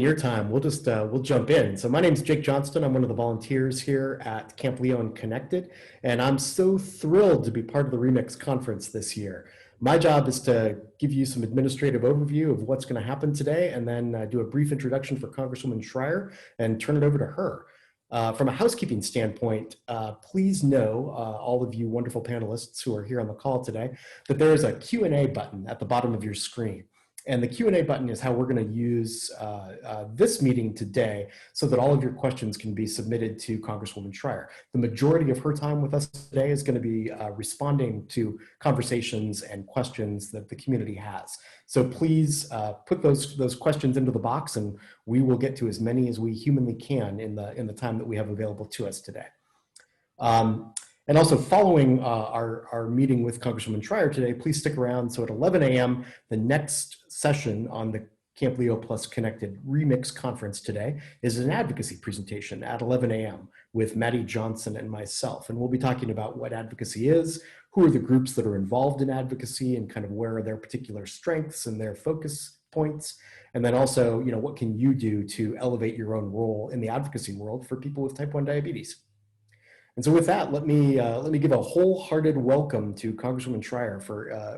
Your time, we'll jump in. So my name is Jake Johnston. I'm one of the volunteers here at Camp Leo and Connected, and I'm so thrilled to be part of the Remix conference this year. My job is to give you some administrative overview of what's going to happen today, and then do a brief introduction for Congresswoman Schrier and turn it over to her. From a housekeeping standpoint, please know, all of you wonderful panelists who are here on the call today, that there is a Q&A button at the bottom of your screen. And the Q&A button is how we're going to use this meeting today so that all of your questions can be submitted to Congresswoman Schrier. The majority of her time with us today is going to be responding to conversations and questions that the community has. So please put those questions into the box, and we will get to as many as we humanly can in the time that we have available to us today. And also, following our meeting with Congresswoman Schrier today, please stick around. So at 11 a.m., the next session on the Camp Leo Plus Connected Remix conference today is an advocacy presentation at 11 a.m. with Maddie Johnson and myself. And we'll be talking about what advocacy is, who are the groups that are involved in advocacy, and kind of where are their particular strengths and their focus points. And then also, what can you do to elevate your own role in the advocacy world for people with type 1 diabetes? And so with that, let me give a wholehearted welcome to Congresswoman Schrier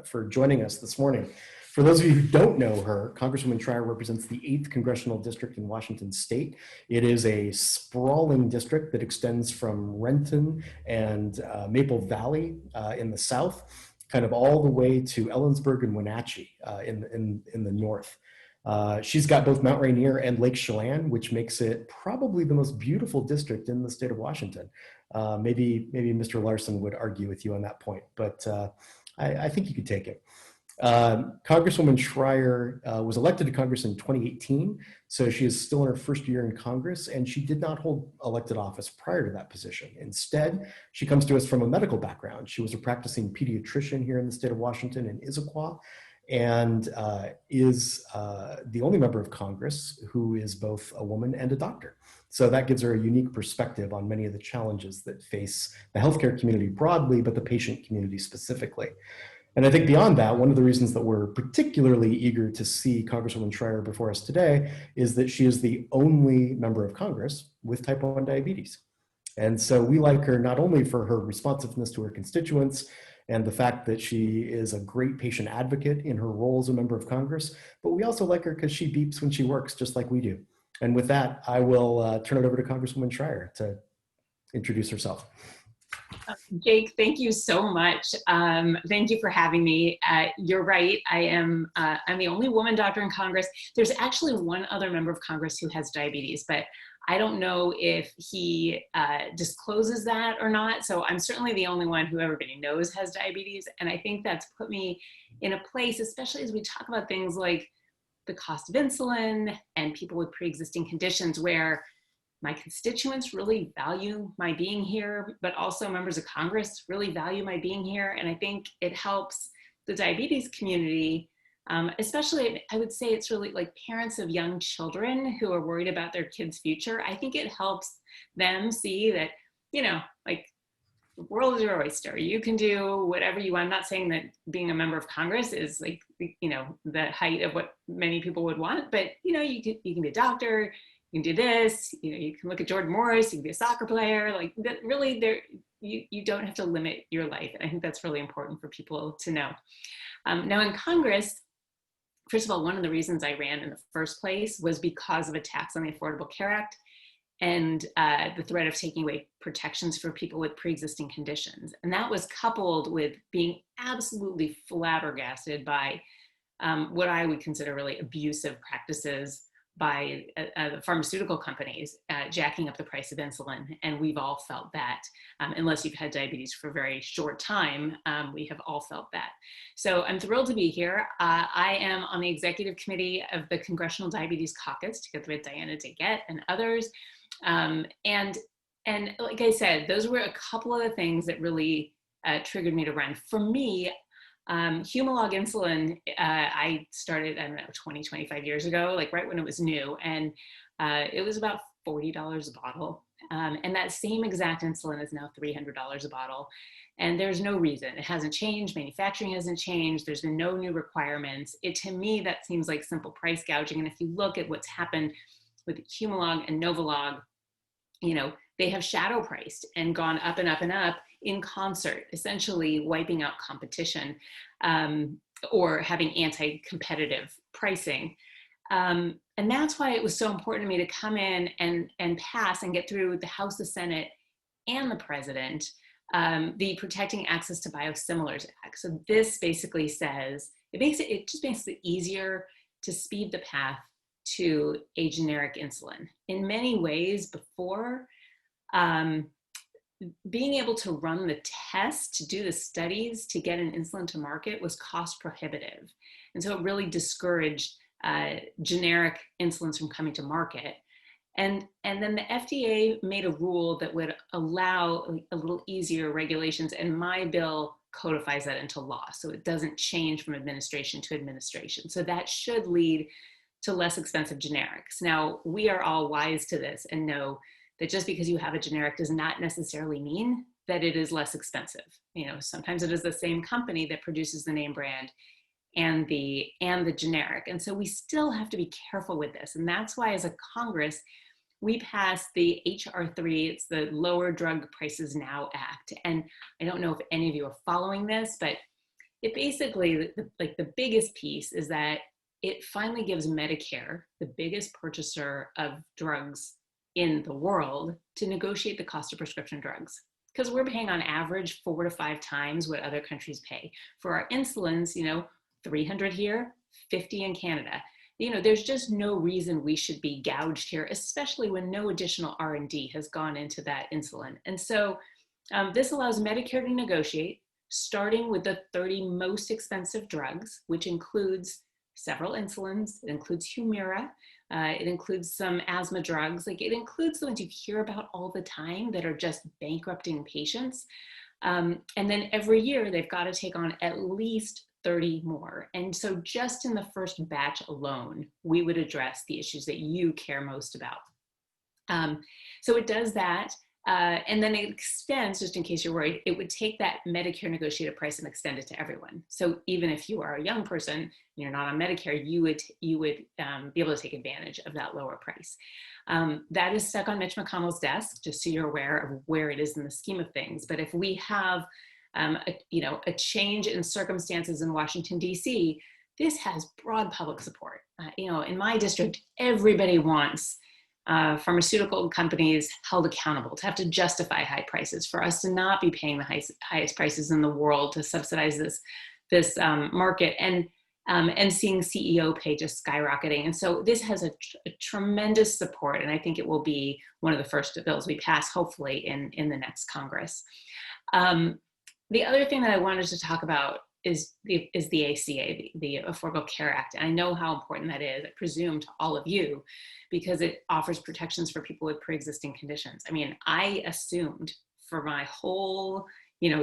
for joining us this morning. For those of you who don't know her, Congresswoman Schrier represents the 8th Congressional District in Washington State. It is a sprawling district that extends from Renton and Maple Valley in the south, kind of all the way to Ellensburg and Wenatchee in the north. She's got both Mount Rainier and Lake Chelan, which makes it probably the most beautiful district in the state of Washington. Maybe Mr. Larson would argue with you on that point, but I think you could take it. Congresswoman Schrier was elected to Congress in 2018, so she is still in her first year in Congress, and she did not hold elected office prior to that position. Instead, she comes to us from a medical background. She was a practicing pediatrician here in the state of Washington in Issaquah, and is the only member of Congress who is both a woman and a doctor. So that gives her a unique perspective on many of the challenges that face the healthcare community broadly, but the patient community specifically. And I think beyond that, one of the reasons that we're particularly eager to see Congresswoman Schrier before us today is that she is the only member of Congress with type 1 diabetes. And so we like her not only for her responsiveness to her constituents and the fact that she is a great patient advocate in her role as a member of Congress, but we also like her because she beeps when she works, just like we do. And with that, I will turn it over to Congresswoman Schrier to introduce herself. Jake, thank you so much. Thank you for having me. You're right. I'm the only woman doctor in Congress. There's actually one other member of Congress who has diabetes, but I don't know if he discloses that or not. So I'm certainly the only one who everybody knows has diabetes. And I think that's put me in a place, especially as we talk about things like the cost of insulin and people with pre-existing conditions, where my constituents really value my being here, but also members of Congress really value my being here. And I think it helps the diabetes community, especially, I would say it's really like parents of young children who are worried about their kids' future. I think it helps them see that, like, the world is your oyster. You can do whatever you want. I'm not saying that being a member of Congress is like, the height of what many people would want, but you can be a doctor, you can do this, you can look at Jordan Morris, you can be a soccer player, like that. Really, you don't have to limit your life. And I think that's really important for people to know. Now in Congress, first of all, one of the reasons I ran in the first place was because of attacks on the Affordable Care Act and the threat of taking away protections for people with pre-existing conditions. And that was coupled with being absolutely flabbergasted by what I would consider really abusive practices by the pharmaceutical companies jacking up the price of insulin. And we've all felt that. Unless you've had diabetes for a very short time, we have all felt that. So I'm thrilled to be here. I am on the executive committee of the Congressional Diabetes Caucus, together with Diana DeGette and others. And like I said, those were a couple of the things that really triggered me to run. For me, Humalog insulin, I started, 25 years ago, like right when it was new, and it was about $40 a bottle. And that same exact insulin is now $300 a bottle. And there's no reason. It hasn't changed. Manufacturing hasn't changed. There's been no new requirements. To me, that seems like simple price gouging. And if you look at what's happened with Humalog and Novolog, they have shadow priced and gone up and up and up in concert, essentially wiping out competition or having anti-competitive pricing. And that's why it was so important to me to come in and pass and get through the House, the Senate, and the President, the Protecting Access to Biosimilars Act. So this basically says, it just makes it easier to speed the path to a generic insulin. In many ways before, being able to run the test, to do the studies to get an insulin to market was cost prohibitive. And so it really discouraged generic insulins from coming to market. And then the FDA made a rule that would allow a little easier regulations, and my bill codifies that into law. So it doesn't change from administration to administration. So that should lead to less expensive generics. Now, we are all wise to this and know that just because you have a generic does not necessarily mean that it is less expensive. Sometimes it is the same company that produces the name brand and the generic. And so we still have to be careful with this. And that's why as a Congress, we passed the HR3, it's the Lower Drug Prices Now Act. And I don't know if any of you are following this, but it basically, the biggest piece is that it finally gives Medicare, the biggest purchaser of drugs in the world, to negotiate the cost of prescription drugs. Because we're paying on average 4 to 5 times what other countries pay. For our insulins, $300 here, $50 in Canada. There's just no reason we should be gouged here, especially when no additional R&D has gone into that insulin. And so this allows Medicare to negotiate, starting with the 30 most expensive drugs, which includes several insulins. It includes Humira. It includes some asthma drugs. It includes the ones you hear about all the time that are just bankrupting patients. And then every year they've got to take on at least 30 more. And so just in the first batch alone, we would address the issues that you care most about. So it does that. And then it extends, just in case you're worried, it would take that Medicare negotiated price and extend it to everyone. So even if you are a young person, you're not on Medicare, you would be able to take advantage of that lower price. That is stuck on Mitch McConnell's desk, just so you're aware of where it is in the scheme of things. But if we have a change in circumstances in Washington, D.C., this has broad public support. In my district, everybody wants pharmaceutical companies held accountable, to have to justify high prices, for us to not be paying the highest prices in the world to subsidize this market, and seeing CEO pay just skyrocketing. And so this has a tremendous support, and I think it will be one of the first bills we pass, hopefully, in the next Congress. The other thing that I wanted to talk about is the ACA, the Affordable Care Act. And I know how important that is, I presume, to all of you, because it offers protections for people with pre-existing conditions. I mean, I assumed for my whole,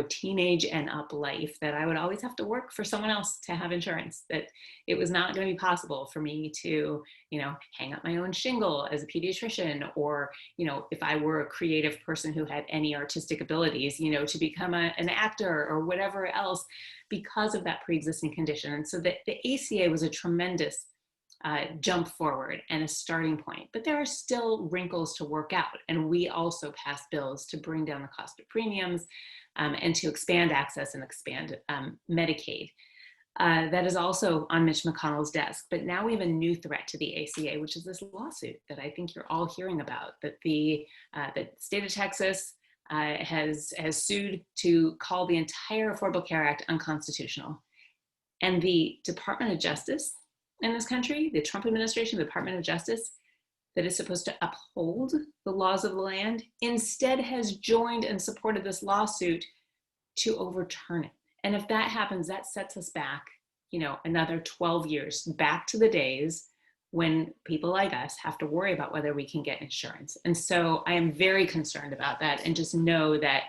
teenage and up life that I would always have to work for someone else to have insurance, that it was not going to be possible for me to, hang up my own shingle as a pediatrician, or, if I were a creative person who had any artistic abilities, to become an actor or whatever else, because of that pre-existing condition. And so the ACA was a tremendous jump forward and a starting point, but there are still wrinkles to work out. And we also passed bills to bring down the cost of premiums and to expand access and expand Medicaid. That is also on Mitch McConnell's desk. But now we have a new threat to the ACA, which is this lawsuit that I think you're all hearing about, that the state of Texas has sued to call the entire Affordable Care Act unconstitutional. And the Department of Justice in this country, the Trump administration, the Department of Justice, that is supposed to uphold the laws of the land, instead has joined and supported this lawsuit to overturn it. And if that happens, that sets us back, another 12 years, back to the days when people like us have to worry about whether we can get insurance. And so I am very concerned about that, and just know that,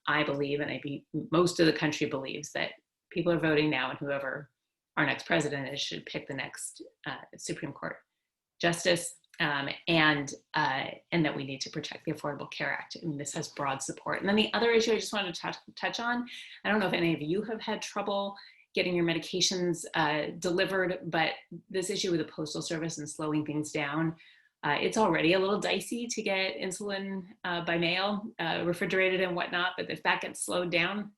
I believe, and most of the country believes, that people are voting now, and whoever our next president is should pick the next Supreme Court justice. and that we need to protect the Affordable Care Act. I mean, this has broad support. And then the other issue I just wanted to touch on, I don't know if any of you have had trouble getting your medications delivered, but this issue with the Postal Service and slowing things down, it's already a little dicey to get insulin by mail, refrigerated and whatnot, but if that gets slowed down,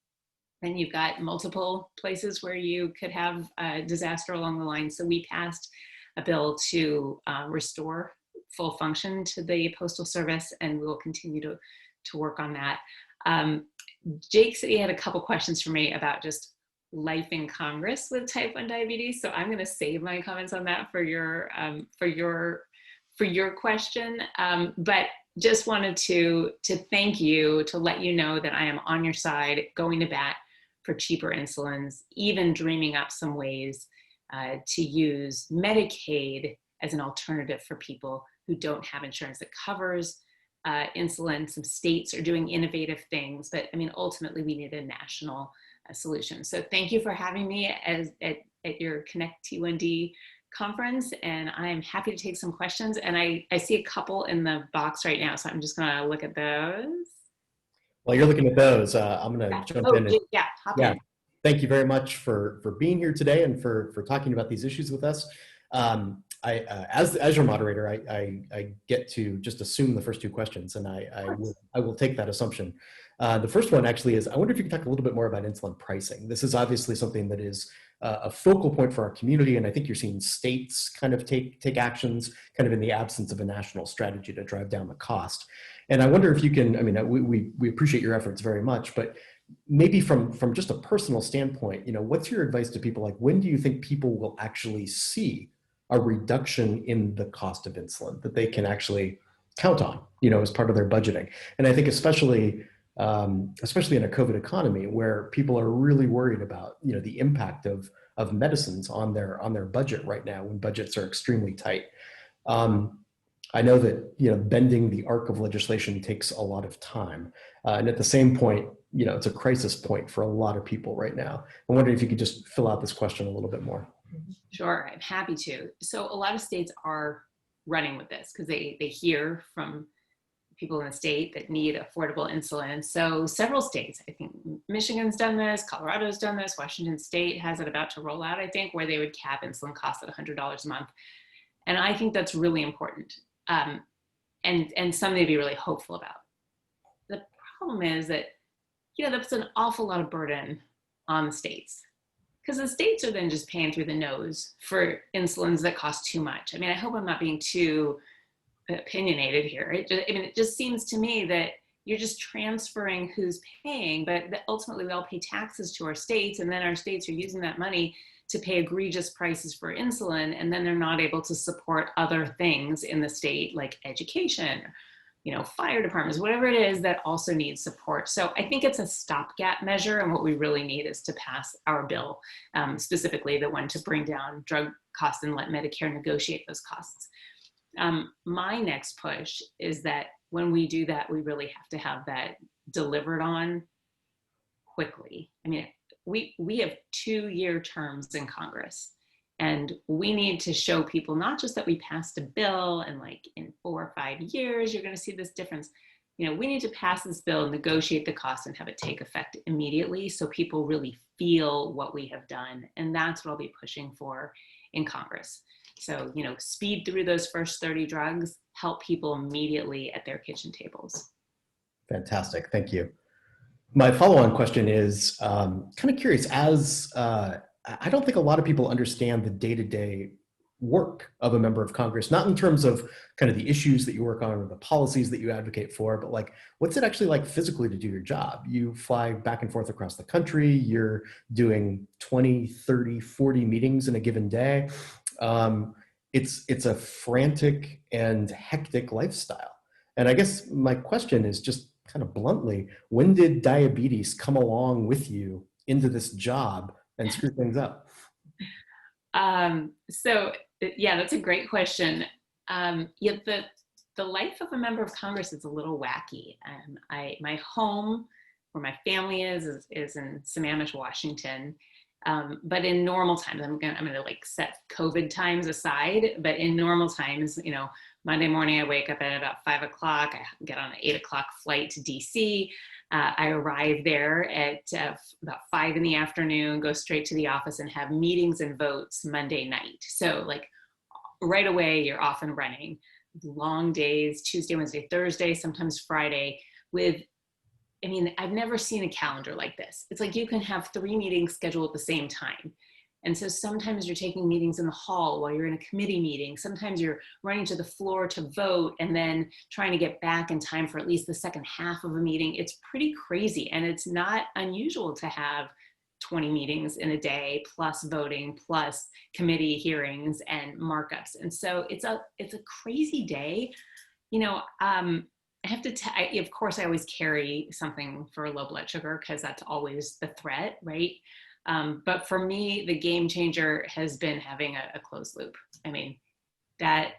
then you've got multiple places where you could have a disaster along the line. So we passed a bill to restore full function to the Postal Service, and we will continue to work on that. Jake said he had a couple questions for me about just life in Congress with type 1 diabetes. So I'm going to save my comments on that for your question. But just wanted to thank you, to let you know that I am on your side, going to bat for cheaper insulins, even dreaming up some ways to use Medicaid as an alternative for people who don't have insurance that covers insulin. Some states are doing innovative things, but I mean, ultimately we need a national solution. So thank you for having me at your Connect T1D conference, and I'm happy to take some questions. And I see a couple in the box right now, so I'm just gonna look at those. While you're looking at those, I'm going to jump in. Hop in. Thank you very much for being here today and for talking about these issues with us. As your moderator, I get to just assume the first two questions, and I will take that assumption. The first one actually is, I wonder if you could talk a little bit more about insulin pricing. This is obviously something that is a focal point for our community, and I think you're seeing states kind of take actions kind of in the absence of a national strategy to drive down the cost. And I wonder if you can, I mean, we appreciate your efforts very much, but maybe from just a personal standpoint, what's your advice to people? Like, when do you think people will actually see a reduction in the cost of insulin that they can actually count on, as part of their budgeting? And I think especially in a COVID economy where people are really worried about, the impact of medicines on their budget right now when budgets are extremely tight. I know that, bending the arc of legislation takes a lot of time. And at the same point, it's a crisis point for a lot of people right now. I'm wondering if you could just fill out this question a little bit more. Sure, I'm happy to. So a lot of states are running with this because they hear from people in the state that need affordable insulin. So several states, I think Michigan's done this, Colorado's done this, Washington State has it about to roll out, I think, where they would cap insulin costs at $100 a month. And I think that's really important. And something to be really hopeful about. The problem is that, that's an awful lot of burden on the states, because the states are then just paying through the nose for insulins that cost too much. I mean, I hope I'm not being too opinionated here. It just seems to me that you're just transferring who's paying, but that ultimately we all pay taxes to our states, and then our states are using that money to pay egregious prices for insulin, and then they're not able to support other things in the state like education, fire departments, whatever it is that also needs support. So I think it's a stopgap measure, and what we really need is to pass our bill, specifically the one to bring down drug costs and let Medicare negotiate those costs. My next push is that when we do that, we really have to have that delivered on quickly. I mean, we have 2-year terms in Congress, and we need to show people not just that we passed a bill and like in 4 or 5 years, you're going to see this difference. We need to pass this bill, negotiate the cost, and have it take effect immediately so people really feel what we have done. And that's what I'll be pushing for in Congress. So, speed through those first 30 drugs, help people immediately at their kitchen tables. Fantastic. Thank you. My follow-on question is kind of curious, I don't think a lot of people understand the day-to-day work of a member of Congress, not in terms of kind of the issues that you work on or the policies that you advocate for, but like, what's it actually like physically to do your job? You fly back and forth across the country, you're doing 20, 30, 40 meetings in a given day. It's a frantic and hectic lifestyle. And I guess my question is just kind of bluntly, when did diabetes come along with you into this job and screw things up? So yeah, that's a great question. Yet the life of a member of Congress is a little wacky. My home, where my family is in Sammamish, Washington. But in normal times, I'm gonna like set COVID times aside, but in normal times, Monday morning, I wake up at about 5 o'clock. I get on an 8 o'clock flight to DC. I arrive there at about 5 in the afternoon, go straight to the office and have meetings and votes Monday night. So like right away, you're off and running. Long days, Tuesday, Wednesday, Thursday, sometimes Friday I've never seen a calendar like this. It's like you can have 3 meetings scheduled at the same time. And so sometimes you're taking meetings in the hall while you're in a committee meeting. Sometimes you're running to the floor to vote and then trying to get back in time for at least the second half of a meeting. It's pretty crazy. And it's not unusual to have 20 meetings in a day, plus voting, plus committee hearings and markups. And so it's a crazy day. I have to, of course, I always carry something for low blood sugar because that's always the threat, right? But for me, the game changer has been having a closed loop.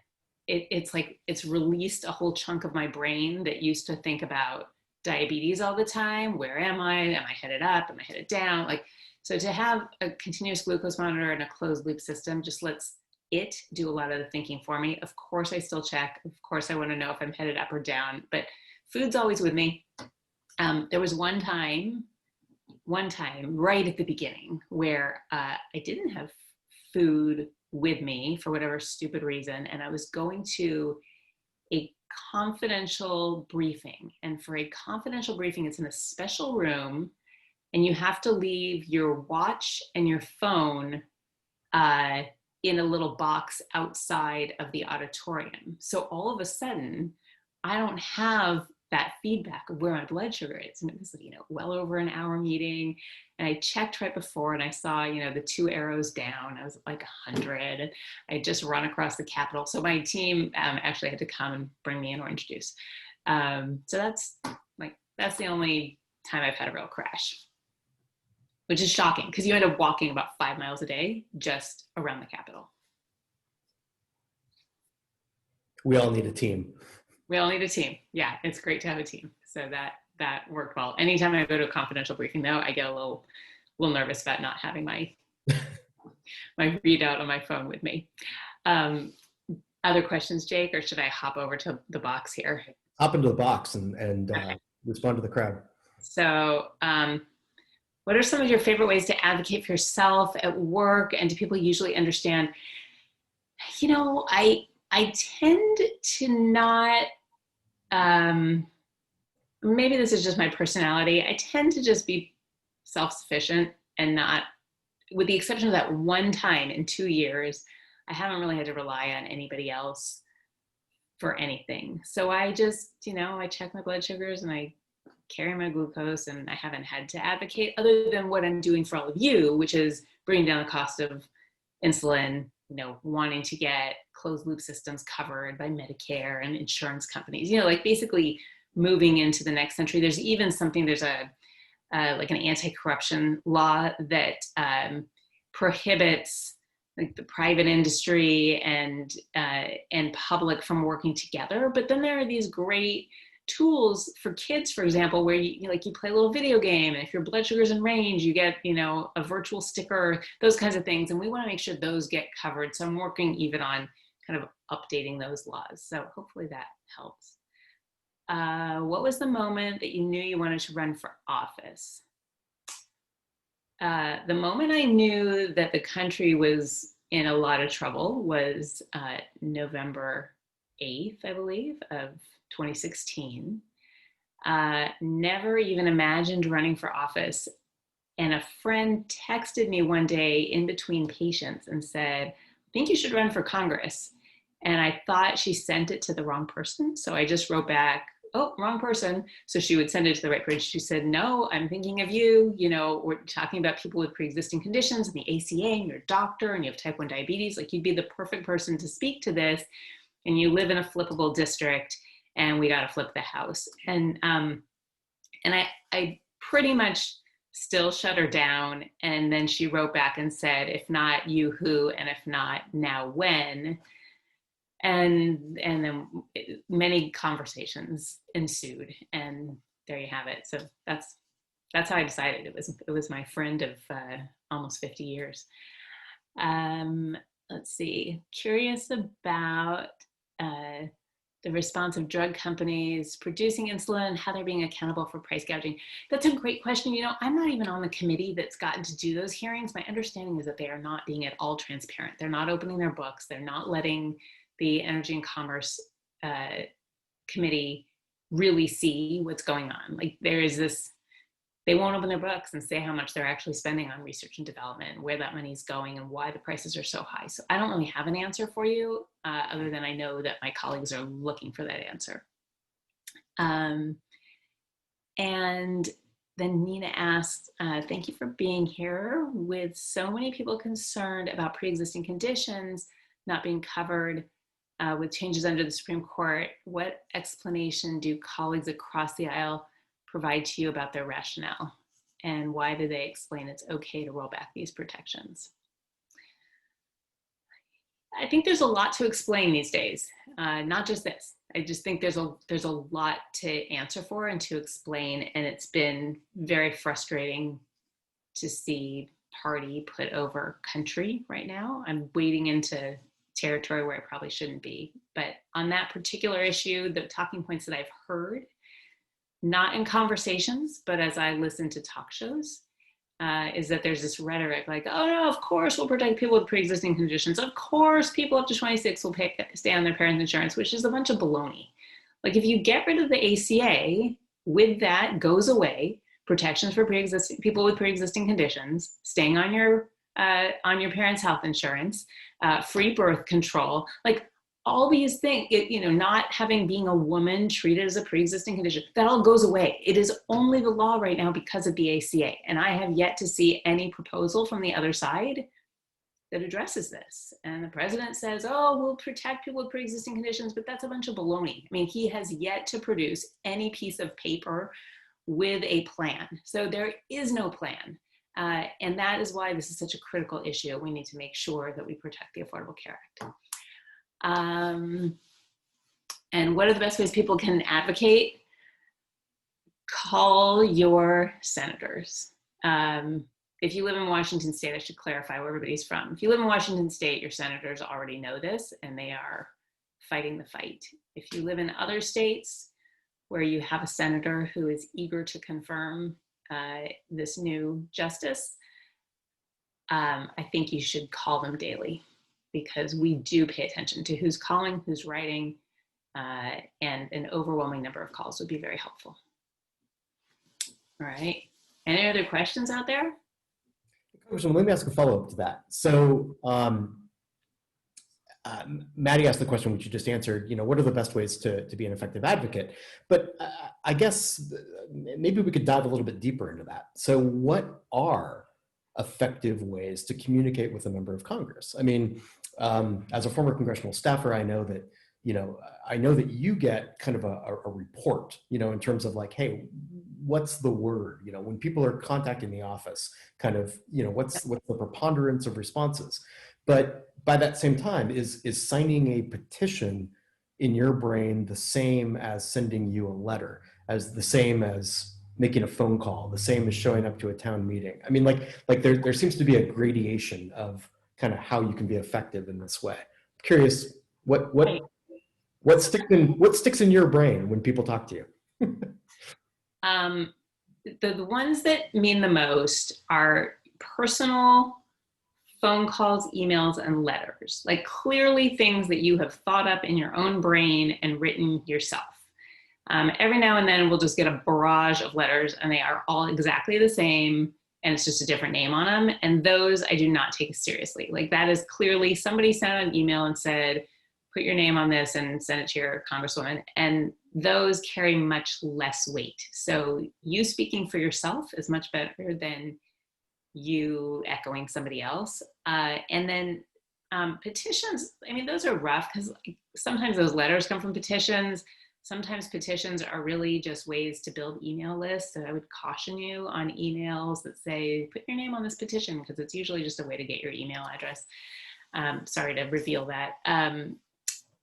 It's released a whole chunk of my brain that used to think about diabetes all the time. Where am I? Am I headed up? Am I headed down? So to have a continuous glucose monitor and a closed loop system just lets it do a lot of the thinking for me. Of course, I still check. Of course, I want to know if I'm headed up or down, but food's always with me. There was one time right at the beginning where I didn't have food with me for whatever stupid reason, and I was going to a confidential briefing. And for a confidential briefing, it's in a special room, and you have to leave your watch and your phone in a little box outside of the auditorium. So all of a sudden, I don't have that feedback of where my blood sugar is. And it was, well over an hour meeting. And I checked right before and I saw, the 2 arrows down. I was like 100. I just run across the Capitol. So my team actually had to come and bring me an orange juice. So that's the only time I've had a real crash, which is shocking because you end up walking about 5 miles a day just around the Capitol. We all need a team. We all need a team. Yeah, it's great to have a team. So that worked well. Anytime I go to a confidential briefing, though, I get a little nervous about not having my readout on my phone with me. Other questions, Jake, or should I hop over to the box here? Hop into the box and Okay. Respond to the crowd. So what are some of your favorite ways to advocate for yourself at work, and do people usually understand? I tend to not, maybe this is just my personality. I tend to just be self-sufficient and not, with the exception of that one time in 2 years, I haven't really had to rely on anybody else for anything. So I just, I check my blood sugars and I carry my glucose, and I haven't had to advocate other than what I'm doing for all of you, which is bringing down the cost of insulin, wanting to get closed loop systems covered by Medicare and insurance companies, basically moving into the next century. There's even something, there's an anti-corruption law that prohibits the private industry and public from working together. But then there are these great tools for kids, for example, where you play a little video game, and if your blood sugar's in range, you get a virtual sticker, those kinds of things, and we want to make sure those get covered. So I'm working even on kind of updating those laws. So hopefully that helps. What was the moment that you knew you wanted to run for office? The moment I knew that the country was in a lot of trouble was November 8th, I believe, of 2016. Never even imagined running for office. And a friend texted me one day in between patients and said, I think you should run for Congress. And I thought she sent it to the wrong person. So I just wrote back, oh, wrong person. So she would send it to the right person. She said, no, I'm thinking of you. We're talking about people with pre-existing conditions and the ACA, and you're a doctor and you have type 1 diabetes. You'd be the perfect person to speak to this. And you live in a flippable district, and we got to flip the House. And I pretty much still shut her down. And then she wrote back and said, if not you, who? And if not now, when? And then many conversations ensued, and there you have it. So that's how I decided. It was my friend of almost 50 years. Let's see, curious about the response of drug companies producing insulin, how they're being accountable for price gouging. That's a great question. You know, I'm not even on the committee that's gotten to do those hearings. My understanding is that they are not being at all transparent. They're not opening their books. They're not letting the Energy and Commerce Committee really see what's going on. Like there is this, they won't open their books and say how much they're actually spending on research and development, where that money is going and why the prices are so high. So I don't really have an answer for you, other than I know that my colleagues are looking for that answer. And then Nina asked, thank you for being here. With so many people concerned about pre-existing conditions not being covered with changes under the Supreme Court, what explanation do colleagues across the aisle provide to you about their rationale, and why do they explain it's okay to roll back these protections? I think there's a lot to explain these days, not just this. I just think there's a lot to answer for and to explain, and it's been very frustrating to see party put over country right now. I'm wading into territory where I probably shouldn't be, but on that particular issue, the talking points that I've heard, not in conversations, but as I listen to talk shows, is that there's this rhetoric like, oh no, of course we'll protect people with pre-existing conditions. Of course people up to 26 will stay on their parents' insurance, which is a bunch of baloney. Like if you get rid of the ACA, with that goes away protections for pre-existing people with pre-existing conditions, staying on your parents' health insurance, free birth control, like all these things, you know, not having being a woman treated as a pre-existing condition, that all goes away. It is only the law right now because of the ACA. And I have yet to see any proposal from the other side that addresses this. And the president says, oh, we'll protect people with pre-existing conditions, but that's a bunch of baloney. I mean, he has yet to produce any piece of paper with a plan. So there is no plan. And that is why this is such a critical issue. We need to make sure that we protect the Affordable Care Act. And what are the best ways people can advocate? Call your senators. If you live in Washington State, I should clarify where everybody's from. If you live in Washington State, your senators already know this and they are fighting the fight. If you live in other states where you have a senator who is eager to confirm this new justice, I think you should call them daily, because we do pay attention to who's calling, who's writing, and an overwhelming number of calls would be very helpful. All right, any other questions out there? Congresswoman, let me ask a follow-up to that. So Maddie asked the question which you just answered, you know, what are the best ways to be an effective advocate? But I guess maybe we could dive a little bit deeper into that. So what are effective ways to communicate with a member of Congress? I mean, as a former congressional staffer, I know that, you know, you get kind of a report, you know, in terms of like, hey, what's the word? You know, when people are contacting the office, kind of, you know, what's the preponderance of responses? But by that same time, is signing a petition in your brain the same as sending you a letter, as the same as making a phone call, the same as showing up to a town meeting? I mean, like there seems to be a gradation of kind of how you can be effective in this way. I'm curious, what sticks in your brain when people talk to you? The ones that mean the most are personal phone calls, emails, and letters, like clearly things that you have thought up in your own brain and written yourself. Every now and then we'll just get a barrage of letters and they are all exactly the same and it's just a different name on them. And those I do not take seriously. Like that is clearly somebody sent out an email and said, put your name on this and send it to your congresswoman. And those carry much less weight. So you speaking for yourself is much better than you echoing somebody else. And then petitions, I mean, those are rough because sometimes those letters come from petitions. Sometimes petitions are really just ways to build email lists. So I would caution you on emails that say, put your name on this petition, because it's usually just a way to get your email address. Sorry to reveal that.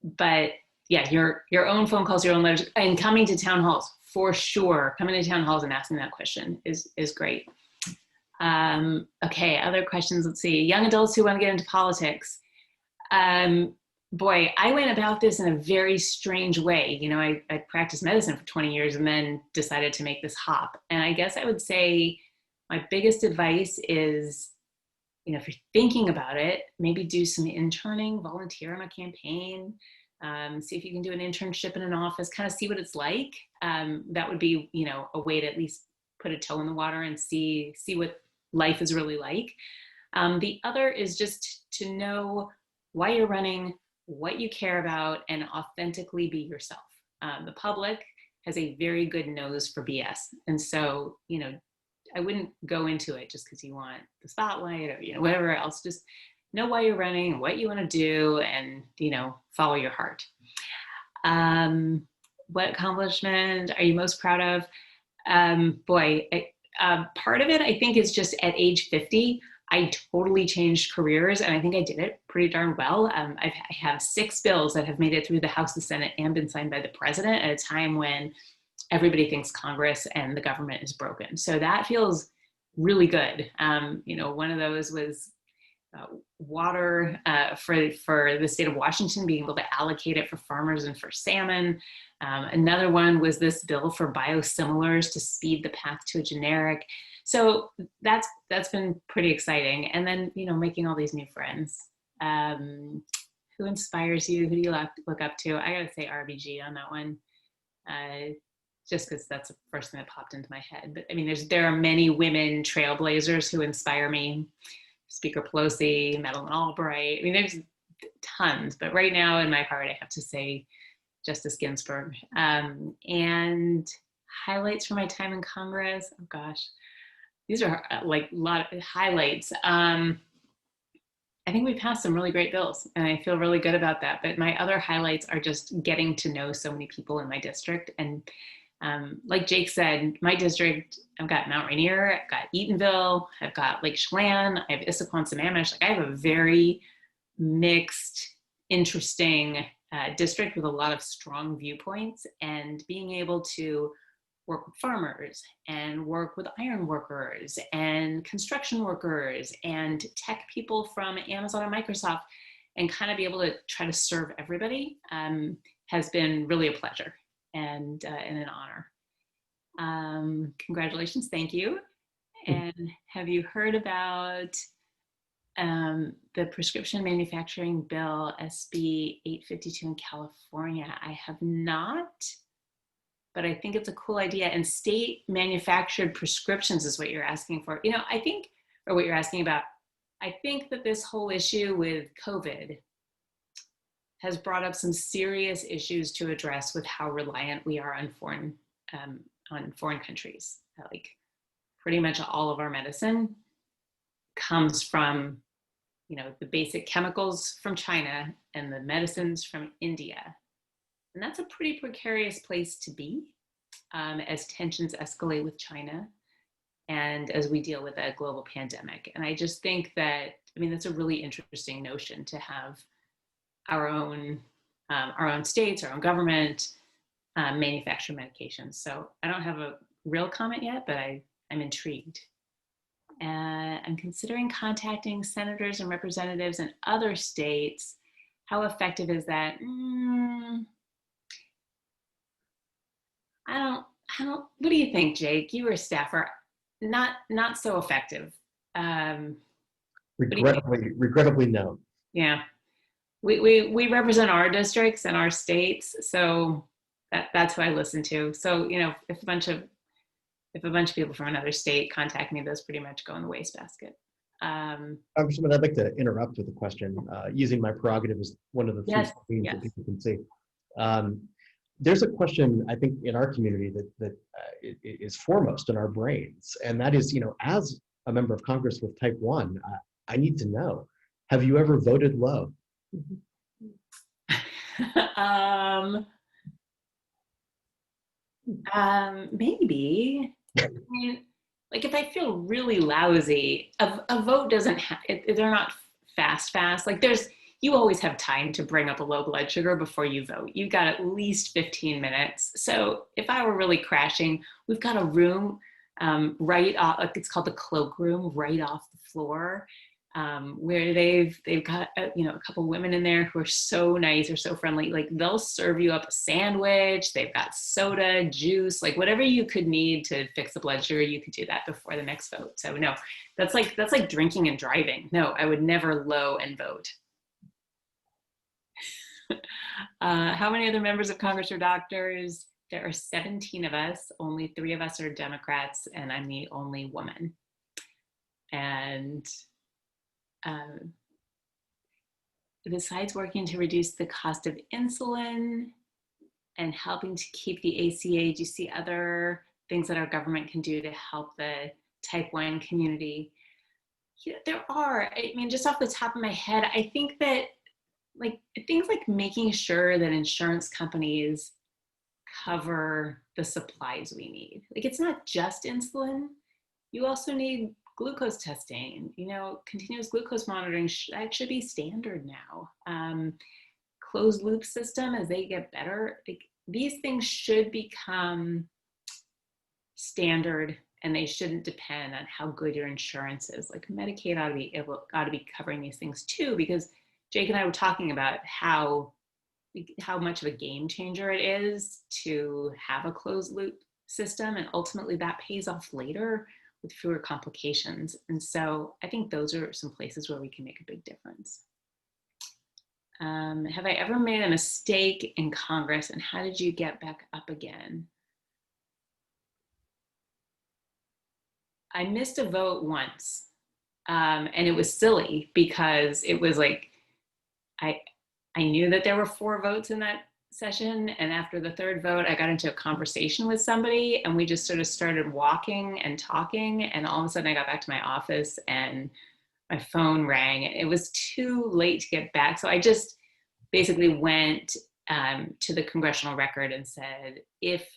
But yeah, your own phone calls, your own letters, and coming to town halls, for sure. Coming to town halls and asking that question is great. Okay, other questions. Let's see. Young adults who want to get into politics. Boy, I went about this in a very strange way. You know, I practiced medicine for 20 years and then decided to make this hop. And I guess I would say my biggest advice is, you know, if you're thinking about it, maybe do some interning, volunteer on a campaign, see if you can do an internship in an office, kind of see what it's like. That would be, you know, a way to at least put a toe in the water and see what life is really like. The other is just to know why you're running, what you care about, and authentically be yourself. The public has a very good nose for BS. And so, you know, I wouldn't go into it just because you want the spotlight or, you know, whatever else. Just know why you're running, what you want to do, and, you know, follow your heart. What accomplishment are you most proud of? Part of it, I think, is just at age 50, I totally changed careers, and I think I did it pretty darn well. I have 6 bills that have made it through the House, the Senate, and been signed by the president at a time when everybody thinks Congress and the government is broken. So that feels really good. You know, one of those was water for the state of Washington, being able to allocate it for farmers and for salmon. Another one was this bill for biosimilars to speed the path to a generic. So that's been pretty exciting. And then, you know, making all these new friends. Who inspires you? Who do you look up to? I gotta say RBG on that one, just because that's the first thing that popped into my head. But I mean, there are many women trailblazers who inspire me. Speaker Pelosi, Madeleine Albright. I mean, there's tons, but right now in my heart, I have to say Justice Ginsburg. And highlights from my time in Congress. Oh gosh, these are like a lot of highlights. I think we passed some really great bills, and I feel really good about that. But my other highlights are just getting to know so many people in my district. And like Jake said, my district, I've got Mount Rainier, I've got Eatonville, I've got Lake Chelan, I have Issaquah and Sammamish. Like, I have a very mixed, interesting district with a lot of strong viewpoints, and being able to work with farmers and work with iron workers and construction workers and tech people from Amazon and Microsoft, and kind of be able to try to serve everybody has been really a pleasure and an honor. Congratulations, thank you. And have you heard about the prescription manufacturing bill, SB 852 in California? I have not, but I think it's a cool idea. And state manufactured prescriptions is what you're asking for. You know, I think, or what you're asking about, I think that this whole issue with COVID has brought up some serious issues to address with how reliant we are on foreign countries. Like, pretty much all of our medicine comes from, you know, the basic chemicals from China and the medicines from India. And that's a pretty precarious place to be as tensions escalate with China and as we deal with a global pandemic. And I just think that, I mean, that's a really interesting notion to have our own states, our own government manufacture medications. So I don't have a real comment yet, but I'm intrigued. I'm considering contacting senators and representatives in other states. How effective is that? I don't, what do you think, Jake? You were a staffer. Not so effective. Regrettably no. Yeah. We represent our districts and our states, so that's who I listen to. So, you know, if a bunch of people from another state contact me, those pretty much go in the wastebasket. Congresswoman, I'd like to interrupt with a question, using my prerogative as one of the three screens that people can see. There's a question, I think, in our community that is foremost in our brains, and that is, you know, as a member of Congress with type 1, I need to know, have you ever voted low? Maybe. I mean, like, if I feel really lousy, a vote doesn't have, they're not fast. Like, you always have time to bring up a low blood sugar before you vote. You've got at least 15 minutes. So if I were really crashing, we've got a room right off, it's called the cloakroom, right off the floor, where they've got a couple women in there who are so nice or so friendly. Like they'll serve you up a sandwich. They've got soda, juice, like whatever you could need to fix the blood sugar. You could do that before the next vote. So no, that's like drinking and driving. No, I would never low and vote. How many other members of Congress are doctors? There are 17 of us. Only 3 of us are Democrats, and I'm the only woman. And besides working to reduce the cost of insulin and helping to keep the ACA, do you see other things that our government can do to help the type 1 community? Yeah, there are. I mean, just off the top of my head, I think that like things like making sure that insurance companies cover the supplies we need. Like it's not just insulin. You also need glucose testing, continuous glucose monitoring. That should be standard now. Closed loop system, as they get better, like these things should become standard, and they shouldn't depend on how good your insurance is. Like Medicaid ought to be covering these things too, because Jake and I were talking about how much of a game changer it is to have a closed loop system, and ultimately that pays off later with fewer complications. And so I think those are some places where we can make a big difference. Have I ever made a mistake in Congress, and how did you get back up again? I missed a vote once, and it was silly because it was like, I knew that there were 4 votes in that session, and after the 3rd vote, I got into a conversation with somebody, and we just sort of started walking and talking, and all of a sudden I got back to my office and my phone rang, and it was too late to get back. So I just basically went to the congressional record and said, if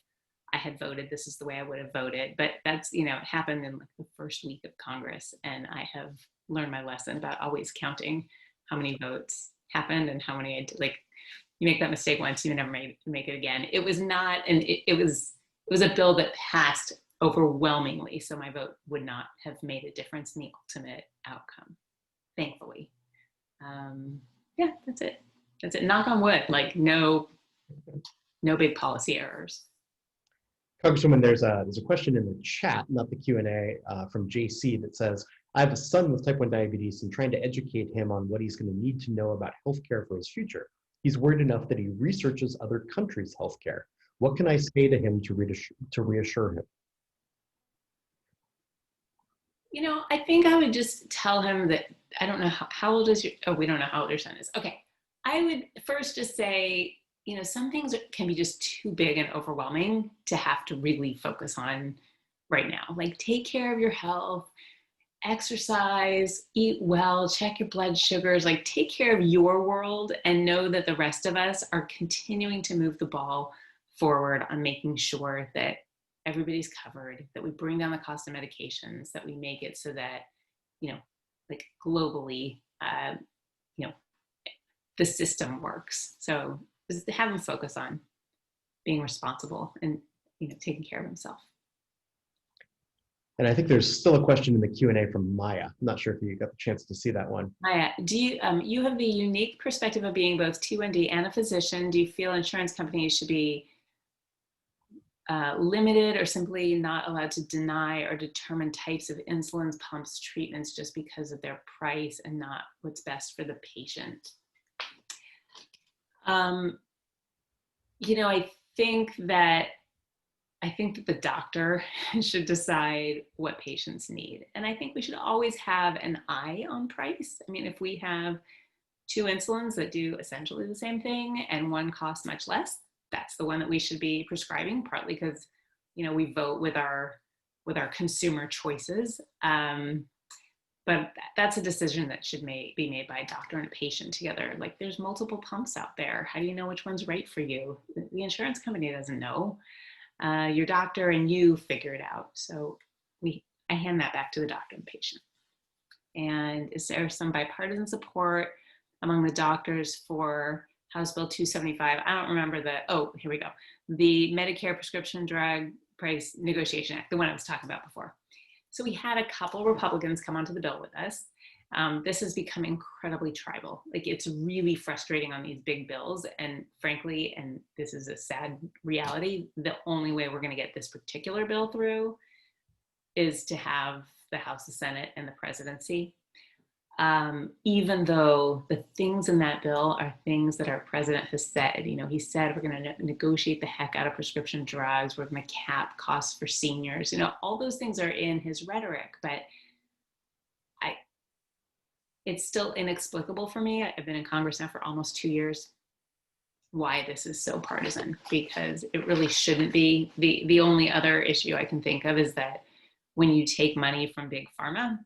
I had voted, this is the way I would have voted. But that's, it happened in like the first week of Congress, and I have learned my lesson about always counting how many votes happened and how many you make that mistake once, you never make it again. It was not, and it was a bill that passed overwhelmingly, so my vote would not have made a difference in the ultimate outcome, thankfully. Yeah, that's it. Knock on wood, like no big policy errors. Congresswoman, there's a question in the chat, not the Q&A, from JC that says, I have a son with type 1 diabetes and trying to educate him on what he's going to need to know about healthcare for his future. He's worried enough that he researches other countries' healthcare. What can I say to him to reassure him? I think I would just tell him that, I don't know how old is we don't know how old your son is. Okay. I would first just say, some things can be just too big and overwhelming to have to really focus on right now. Like take care of your health, exercise, eat well, check your blood sugars, like take care of your world, and know that the rest of us are continuing to move the ball forward on making sure that everybody's covered, that we bring down the cost of medications, that we make it so that, like globally, the system works. So just have him focus on being responsible and, taking care of himself. And I think there's still a question in the Q&A from Maya. I'm not sure if you got the chance to see that one. Maya, do you, you have the unique perspective of being both T1D and a physician. Do you feel insurance companies should be limited or simply not allowed to deny or determine types of insulins, pumps, treatments just because of their price and not what's best for the patient? I think that the doctor should decide what patients need. And I think we should always have an eye on price. I mean, if we have 2 insulins that do essentially the same thing and one costs much less, that's the one that we should be prescribing, partly because, we vote with our consumer choices. But that's a decision that should be made by a doctor and a patient together. Like there's multiple pumps out there. How do you know which one's right for you? The insurance company doesn't know. Your doctor and you figure it out. So I hand that back to the doctor and patient. And is there some bipartisan support among the doctors for House Bill 275? I don't remember here we go. The Medicare prescription drug Price Negotiation Act, the one I was talking about before. So we had a couple Republicans come onto the bill with us. This has become incredibly tribal. Like, it's really frustrating on these big bills. And frankly, and this is a sad reality, the only way we're going to get this particular bill through is to have the House, the Senate, and the presidency. Even though the things in that bill are things that our president has said. You know, he said we're going to negotiate the heck out of prescription drugs. We're going to cap costs for seniors. You know, all those things are in his rhetoric, but it's still inexplicable for me. I've been in Congress now for almost 2 years, why this is so partisan, because it really shouldn't be. The only other issue I can think of is that when you take money from big pharma,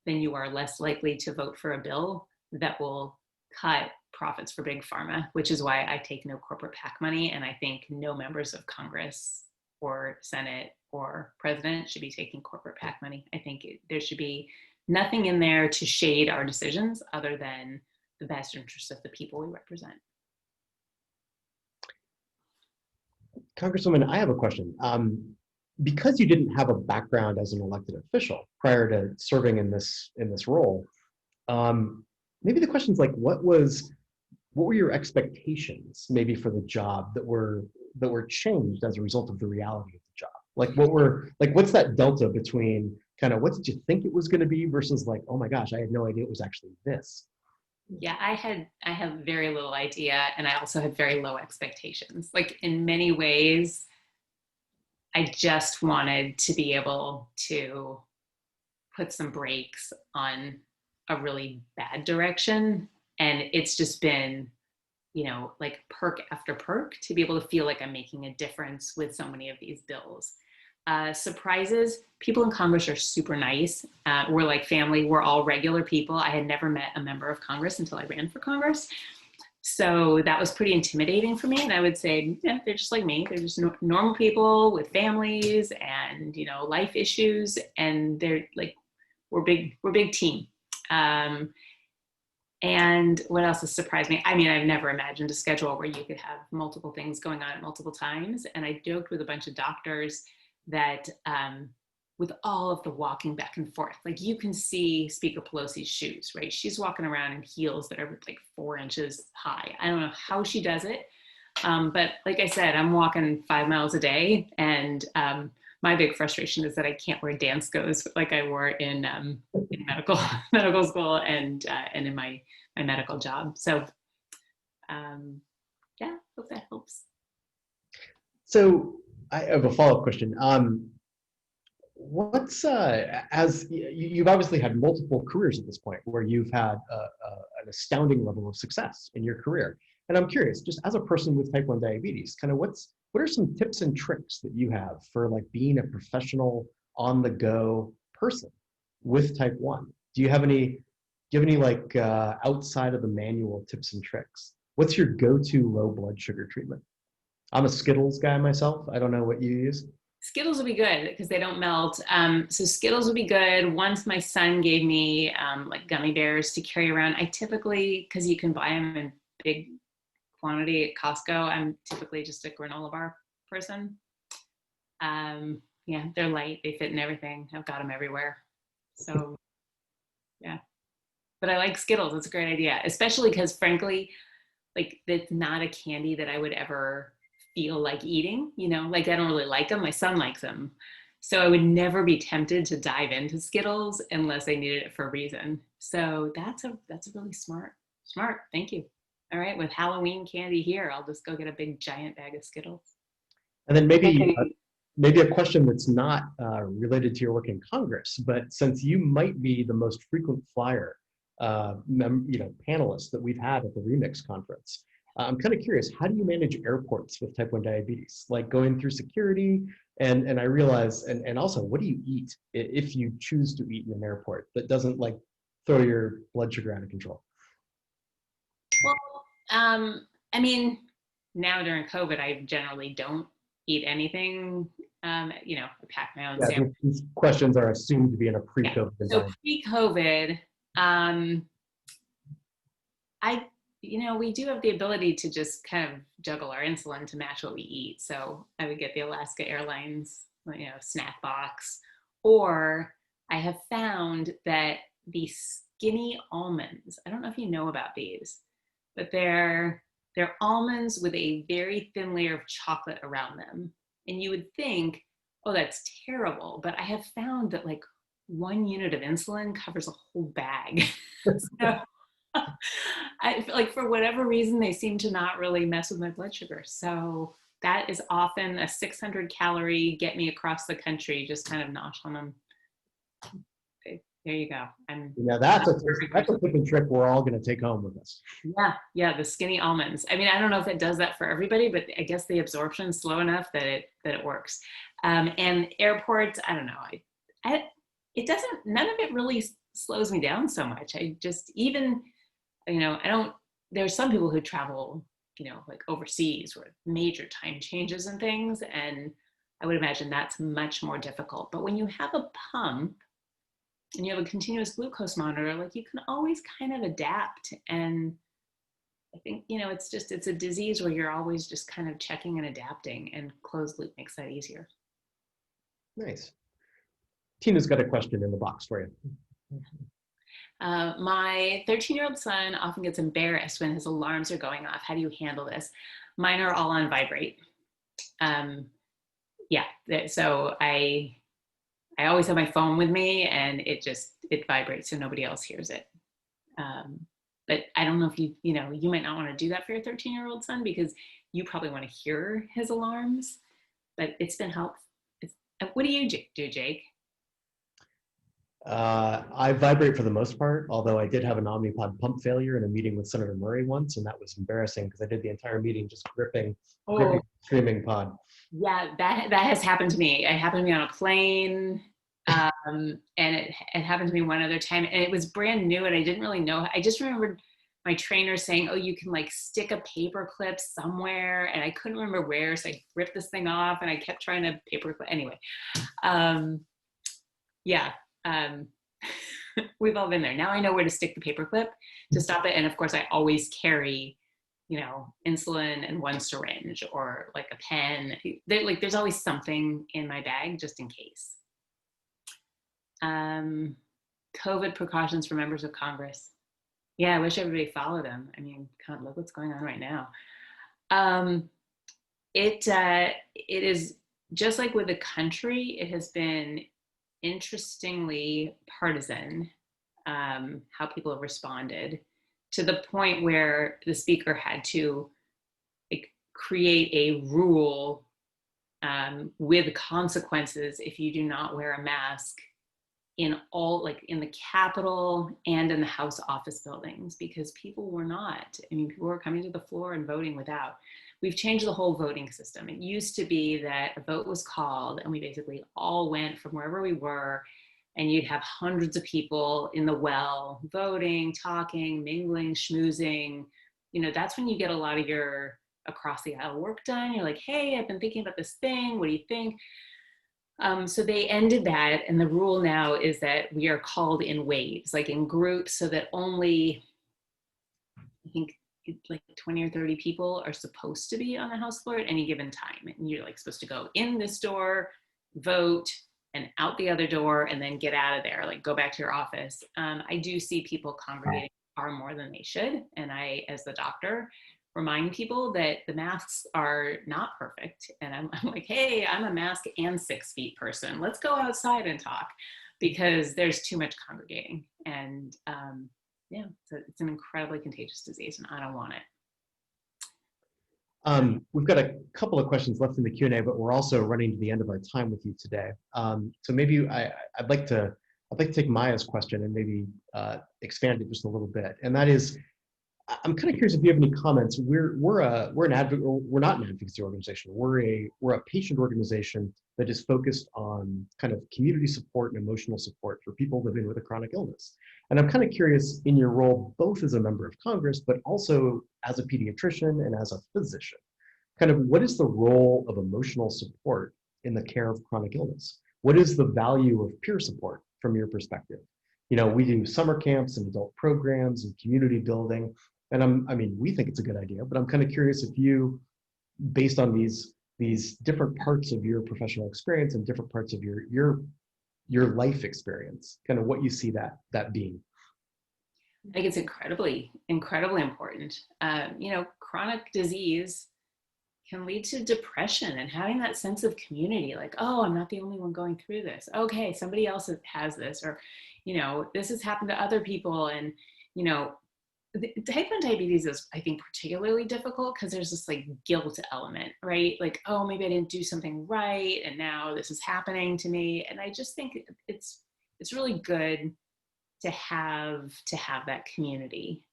then you are less likely to vote for a bill that will cut profits for big pharma, which is why I take no corporate PAC money. And I think no members of Congress or Senate or president should be taking corporate PAC money. I think there should be nothing in there to shade our decisions other than the best interests of the people we represent. Congresswoman, I have a question. Because you didn't have a background as an elected official prior to serving in this role, maybe the question's like, what were your expectations maybe for the job that were changed as a result of the reality of the job? Like, what's that delta between kind of what did you think it was going to be versus like, oh my gosh, I had no idea it was actually this? Yeah, I had very little idea, and I also had very low expectations. Like, in many ways, I just wanted to be able to put some brakes on a really bad direction. And it's just been, you know, like perk after perk to be able to feel like I'm making a difference with so many of these bills. Surprises, people in Congress are super nice. We're like family. We're all regular people. I had never met a member of Congress until I ran for Congress. So that was pretty intimidating for me. And I would say, yeah, they're just like me. They're just normal people with families and, you know, life issues. And they're like, we're big team. And what else has surprised me? I mean, I've never imagined a schedule where you could have multiple things going on at multiple times. And I joked with a bunch of doctors that with all of the walking back and forth, like, you can see Speaker Pelosi's shoes, right? She's walking around in heels that are like 4 inches high. I don't know how she does it. But like I said, I'm walking 5 miles a day. And my big frustration is that I can't wear dance goes like I wore in medical school and in my medical job. So yeah, hope that helps. So I have a follow-up question. What's as you've obviously had multiple careers at this point where you've had an astounding level of success in your career, and I'm curious, just as a person with type 1 diabetes, kind of what are some tips and tricks that you have for like being a professional on the go person with type 1? Do you have any like outside of the manual tips and tricks? What's your go-to low blood sugar treatment? I'm a Skittles guy myself. I don't know what you use. Skittles would be good because they don't melt. So Skittles would be good. Once my son gave me like gummy bears to carry around. I typically, because you can buy them in big quantity at Costco, I'm typically just a granola bar person. Yeah, they're light. They fit in everything. I've got them everywhere. So yeah, but I like Skittles. It's a great idea, especially because frankly, like, it's not a candy that I would ever feel like eating, you know, like I don't really like them. My son likes them. So I would never be tempted to dive into Skittles unless I needed it for a reason. So that's a really smart. Thank you. All right. With Halloween candy here, I'll just go get a big giant bag of Skittles. And then maybe a question that's not related to your work in Congress, but since you might be the most frequent flyer panelist that we've had at the Remix conference, I'm kind of curious, how do you manage airports with type 1 diabetes? Like going through security, and I realize, and also, what do you eat if you choose to eat in an airport that doesn't like throw your blood sugar out of control? Well, I mean, now during COVID, I generally don't eat anything. You know, I pack my own sandwich. These questions are assumed to be in a pre-COVID environment. So pre-COVID, we do have the ability to just kind of juggle our insulin to match what we eat. So I would get the Alaska Airlines, snack box, or I have found that the skinny almonds, I don't know if you know about these, but they're almonds with a very thin layer of chocolate around them. And you would think, oh, that's terrible. But I have found that like 1 unit of insulin covers a whole bag. So I feel like for whatever reason, they seem to not really mess with my blood sugar. So that is often a 600-calorie get me across the country, just kind of nosh on them. Okay, there you go. That's a tip and trick we're all going to take home with us. Yeah, the skinny almonds. I mean, I don't know if it does that for everybody, but I guess the absorption is slow enough that it works. And airports, I don't know. It doesn't. None of it really slows me down so much. I just even, I don't. There's some people who travel, like overseas with major time changes and things, and I would imagine that's much more difficult. But when you have a pump and you have a continuous glucose monitor, like you can always kind of adapt. And I think, it's a disease where you're always just kind of checking and adapting, and closed loop makes that easier. Nice. Tina's got a question in the box for you. My 13-year-old son often gets embarrassed when his alarms are going off. How do you handle this? Mine are all on vibrate. So I always have my phone with me, and it vibrates so nobody else hears it. But I don't know if you might not want to do that for your 13-year-old son, because you probably want to hear his alarms, but it's been helpful. What do you do, Jake? I vibrate for the most part, although I did have an Omnipod pump failure in a meeting with Senator Murray once, and that was embarrassing because I did the entire meeting just gripping streaming pod. Yeah, that has happened to me. It happened to me on a plane, and it happened to me one other time, and it was brand new, and I didn't really know. I just remembered my trainer saying, "Oh, you can like stick a paper clip somewhere," and I couldn't remember where, so I ripped this thing off, and I kept trying to paper clip. Anyway, we've all been there. Now I know where to stick the paper clip to stop it, and of course, I always carry, insulin and one syringe or like a pen. There's always something in my bag just in case. COVID precautions for members of Congress. Yeah, I wish everybody followed them. I mean, God, look what's going on right now. It is just like with the country, it has been interestingly partisan, how people have responded, to the point where the speaker had to create a rule with consequences if you do not wear a mask in the Capitol and in the House office buildings, because people were not. I mean, people were coming to the floor and voting without. We've changed the whole voting system. It used to be that a vote was called and we basically all went from wherever we were, and you'd have hundreds of people in the well voting, talking, mingling, schmoozing. That's when you get a lot of your across the aisle work done. You're like, hey, I've been thinking about this thing. What do you think? So they ended that, and the rule now is that we are called in waves, like in groups, so that only, I think, like 20 or 30 people are supposed to be on the House floor at any given time. And you're supposed to go in this door, vote, and out the other door, and then get out of there, go back to your office. I do see people congregating far more than they should. And I, as the doctor, remind people that the masks are not perfect. And I'm like, hey, I'm a mask and 6 feet person. Let's go outside and talk, because there's too much congregating. And it's an incredibly contagious disease, and I don't want it. We've got a couple of questions left in the Q&A, but we're also running to the end of our time with you today. So maybe I'd like to take Maya's question and maybe expand it just a little bit. And that is, I'm kind of curious if you have any comments. We're not an advocacy organization. We're a patient organization that is focused on kind of community support and emotional support for people living with a chronic illness. And I'm kind of curious, in your role, both as a member of Congress, but also as a pediatrician and as a physician, kind of what is the role of emotional support in the care of chronic illness? What is the value of peer support from your perspective? We do summer camps and adult programs and community building. And I mean, we think it's a good idea, but I'm kind of curious if you, based on these different parts of your professional experience and different parts of your life experience, kind of what you see that being. I think it's incredibly, incredibly important. Chronic disease can lead to depression, and having that sense of community, like, oh, I'm not the only one going through this. Okay, somebody else has this, or, this has happened to other people. And, type 1 diabetes is, I think, particularly difficult because there's this like guilt element, right? Like, oh, maybe I didn't do something right, and now this is happening to me. And I just think it's really good to have that community.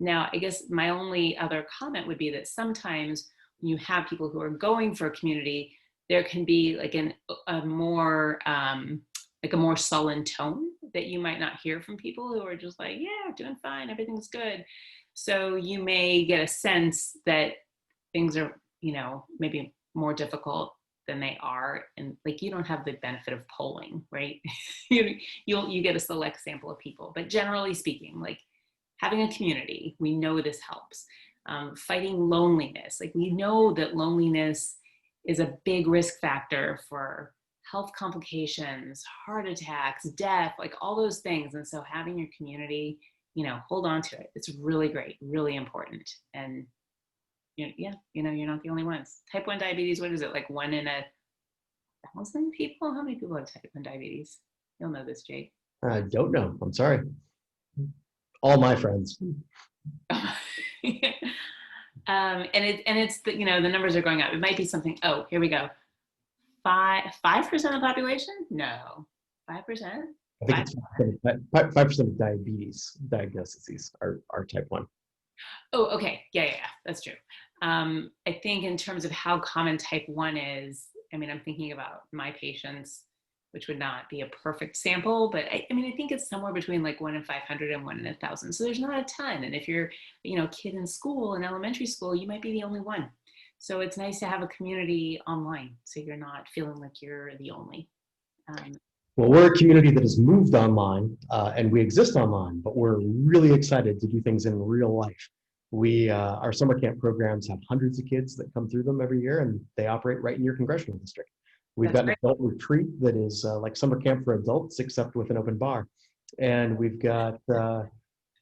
Now, I guess my only other comment would be that sometimes when you have people who are going for a community, there can be like a more sullen tone that you might not hear from people who are just like, yeah, doing fine, everything's good. So you may get a sense that things are, maybe more difficult than they are, and like you don't have the benefit of polling, right? you get a select sample of people, but generally speaking, like having a community, we know this helps. Fighting loneliness, like we know that loneliness is a big risk factor for health complications, heart attacks, death, like all those things. And so having your community, hold on to it. It's really great, really important. And you're not the only ones. Type 1 diabetes, what is it, like 1 in 1,000 people? How many people have type 1 diabetes? You'll know this, Jake. I don't know. I'm sorry. All my friends. And it's the, the numbers are going up. It might be something. Oh, here we go. 5% of the population? No, 5%. I think it's 5% of diabetes diagnoses are type 1. Oh, okay. Yeah, that's true. I think in terms of how common type 1 is, I mean, I'm thinking about my patients, which would not be a perfect sample, but I think it's somewhere between like 1 in 500 and 1 in 1,000. So there's not a ton. And if you're, a kid in school, in elementary school, you might be the only one. So it's nice to have a community online, so you're not feeling like you're the only. Well, we're a community that has moved online, and we exist online, but we're really excited to do things in real life. Our summer camp programs have hundreds of kids that come through them every year, and they operate right in your congressional district. We've got an adult retreat that is like summer camp for adults, except with an open bar. And we've got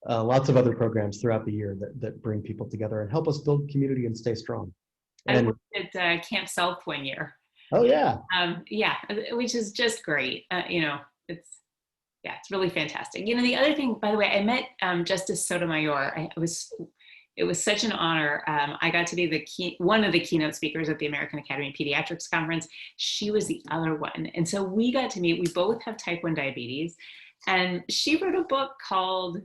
lots of other programs throughout the year that bring people together and help us build community and stay strong. I worked at Camp South one year. Oh, yeah. Yeah, which is just great. It's really fantastic. The other thing, by the way, I met Justice Sotomayor. It was such an honor. I got to be one of the keynote speakers at the American Academy of Pediatrics conference. She was the other one. And so we got to meet. We both have type 1 diabetes. And she wrote a book called,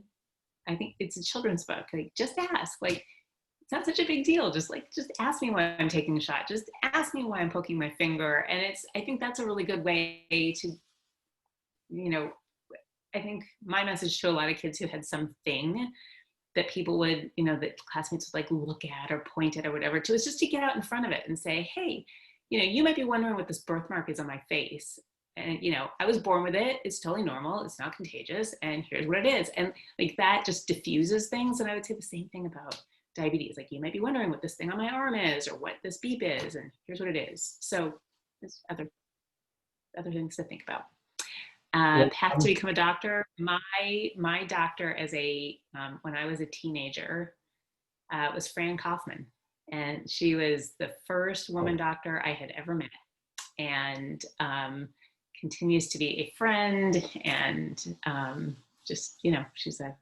I think it's a children's book, like Just Ask. Like, it's not such a big deal. Just ask me why I'm taking a shot. Just ask me why I'm poking my finger. And I think that's a really good way to, I think my message to a lot of kids who had something that people would, that classmates would like look at or point at or whatever, is just to get out in front of it and say, hey, you might be wondering what this birthmark is on my face. And, I was born with it. It's totally normal. It's not contagious. And here's what it is. And like that just diffuses things. And I would say the same thing about diabetes. Like, you might be wondering what this thing on my arm is or what this beep is. And here's what it is. So there's other things to think about. Path to become a doctor. My doctor as when I was a teenager was Fran Kaufman, and she was the first woman doctor I had ever met, and continues to be a friend, and just she's a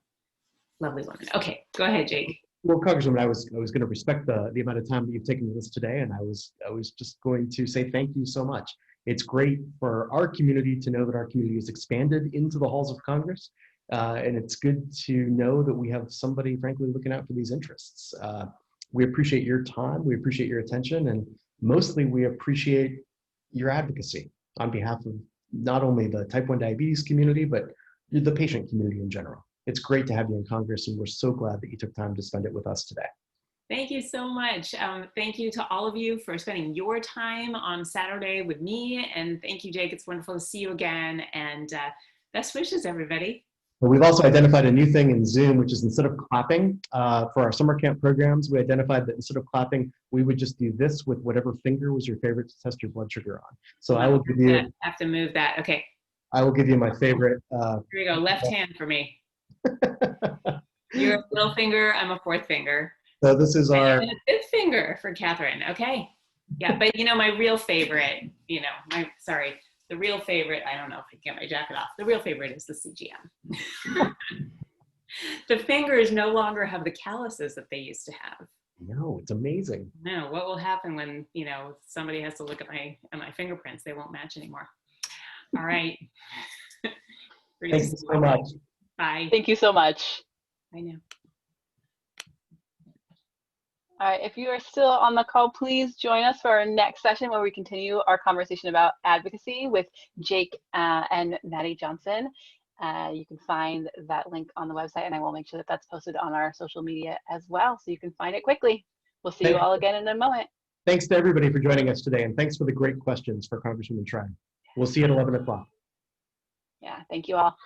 lovely woman. Okay, go ahead, Jake. Well, Congresswoman, I was going to respect the amount of time that you've taken with us today, and I was just going to say thank you so much. It's great for our community to know that our community has expanded into the halls of Congress, and it's good to know that we have somebody, frankly, looking out for these interests. We appreciate your time, we appreciate your attention, and mostly we appreciate your advocacy on behalf of not only the type 1 diabetes community, but the patient community in general. It's great to have you in Congress, and we're so glad that you took time to spend it with us today. Thank you so much. Thank you to all of you for spending your time on Saturday with me. And thank you, Jake. It's wonderful to see you again. And best wishes, everybody. But we've also identified a new thing in Zoom, which is instead of clapping for our summer camp programs, we identified that instead of clapping, we would just do this with whatever finger was your favorite to test your blood sugar on. So I will give you. Have to move that. Okay. I will give you my favorite. Here we go. Left hand for me. You're a middle finger. I'm a fourth finger. So this is our. And a fifth finger for Catherine. Okay. Yeah, but my real favorite. The real favorite, I don't know if I can get my jacket off. The real favorite is the CGM. The fingers no longer have the calluses that they used to have. No, it's amazing. No, what will happen when, somebody has to look at my fingerprints? They won't match anymore. All right. Thank you so much. Bye. Thank you so much. I know. All right, if you are still on the call, please join us for our next session where we continue our conversation about advocacy with Jake and Maddie Johnson. You can find that link on the website, and I will make sure that that's posted on our social media as well, so you can find it quickly. We'll see you all again in a moment. Thanks to everybody for joining us today, and thanks for the great questions for Congresswoman Schrier. We'll see you at 11 o'clock. Yeah, thank you all.